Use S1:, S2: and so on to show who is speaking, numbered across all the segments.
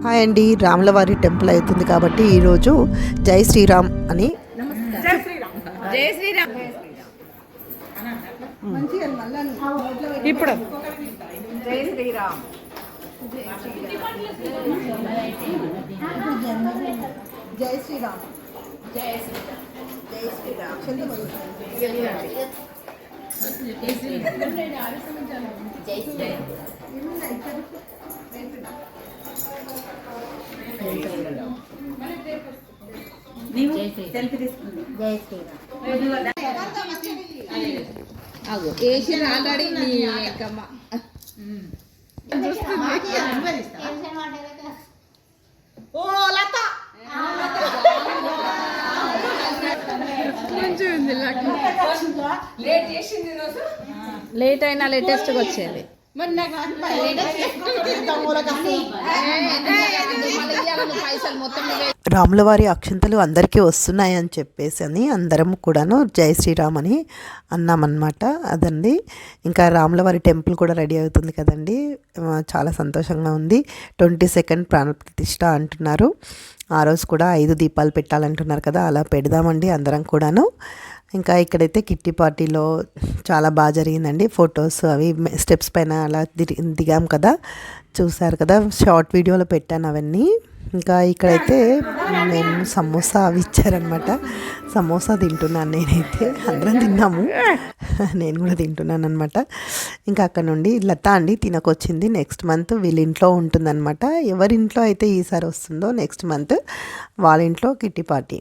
S1: Hi అండి, రాములవారి temple అవుతుంది కాబట్టి ఈరోజు జై శ్రీరామ్ అని
S2: ఇప్పుడు
S3: జై శ్రీరామ్ జై శ్రీరామ్ జై శ్రీరామ్ జై శ్రీరామ్
S2: లేట్ అయినా లేటెస్ట్గా వచ్చేది.
S1: రాములవారి అక్షంతలు అందరికీ వస్తున్నాయని చెప్పేసి అని అందరం కూడాను జై శ్రీరామ్ అని అన్నామన్నమాట. అదండి, ఇంకా రాములవారి టెంపుల్ కూడా రెడీ అవుతుంది కదండి. చాలా సంతోషంగా ఉంది. 22nd ప్రాణప్రతిష్ఠ అంటున్నారు. ఆ రోజు కూడా 5 దీపాలు పెట్టాలంటున్నారు కదా, అలా పెడదామండి అందరం కూడాను. ఇంకా ఇక్కడైతే కిట్టి పార్టీలో చాలా బాగా జరిగిందండి. ఫొటోస్ అవి స్టెప్స్ పైన అలా దిగాం కదా, చూసారు కదా, షార్ట్ వీడియోలో పెట్టాను అవన్నీ. ఇంకా ఇక్కడైతే నేను సమోసా అవి ఇచ్చారనమాట. సమోసా తింటున్నాను నేనైతే, అందరం తిన్నాము, నేను కూడా తింటున్నాను అనమాట. ఇంకా అక్కడ నుండి లత అండి తినకొచ్చింది. నెక్స్ట్ మంత్ వీళ్ళ ఇంట్లో ఉంటుందన్నమాట. ఎవరింట్లో అయితే ఈసారి వస్తుందో నెక్స్ట్ మంత్ వాళ్ళ ఇంట్లో కిట్టి పార్టీ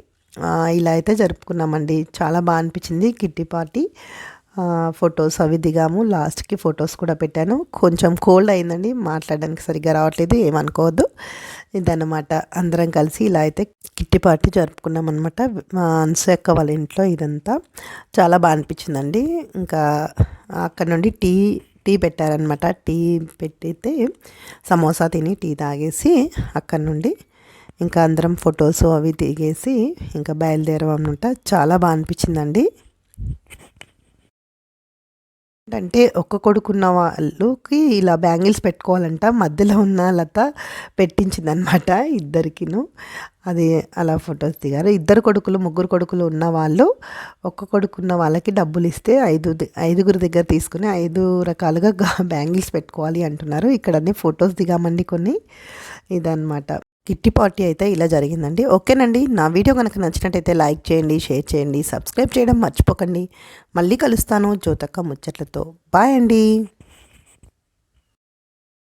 S1: ఇలా అయితే జరుపుకున్నామండి. చాలా బాగా అనిపించింది కిట్టి పార్టీ. ఫొటోస్ అవి దిగాము, లాస్ట్కి ఫొటోస్ కూడా పెట్టాను. కొంచెం కోల్డ్ అయిందండి, మాట్లాడడానికి సరిగ్గా రావట్లేదు, ఏమనుకోవద్దు. ఇదన్నమాట, అందరం కలిసి ఇలా అయితే కిట్టి పార్టీ జరుపుకున్నాం అనమాట. అన్సక్క వాళ్ళ ఇంట్లో ఇదంతా చాలా బాగా అనిపించిందండి. ఇంకా అక్కడ నుండి టీ పెట్టారనమాట. టీ పెట్టితే సమోసా తిని టీ తాగేసి అక్కడ నుండి ఇంకా అందరం ఫొటోస్ అవి దిగేసి ఇంకా బయలుదేరామన్నమాట. చాలా బాగా అనిపించిందండి. అంటే ఒక్క కొడుకున్న వాళ్ళకి ఇలా బ్యాంగిల్స్ పెట్టుకోవాలంట. మధ్యలో ఉన్న లత పెట్టించిందనమాట ఇద్దరికిను. అది అలా ఫొటోస్ దిగారు. 2 కొడుకులు 3 కొడుకులు ఉన్న వాళ్ళు, ఒక్క కొడుకున్న వాళ్ళకి డబ్బులు ఇస్తే 5గురి దగ్గర తీసుకుని 5 రకాలుగా బ్యాంగిల్స్ పెట్టుకోవాలి అంటున్నారు. ఇక్కడ అన్ని ఫొటోస్ దిగామండి కొన్ని. ఇదన్నమాట, కిట్టి పార్టీ అయితే ఇలా జరిగిందండి. ఓకేనండి, నా వీడియో కనుక నచ్చినట్టయితే లైక్ చేయండి, షేర్ చేయండి, సబ్స్క్రైబ్ చేయడం మర్చిపోకండి. మళ్ళీ కలుస్తాను జ్యోతక్క ముచ్చట్లతో. బాయ్ అండి.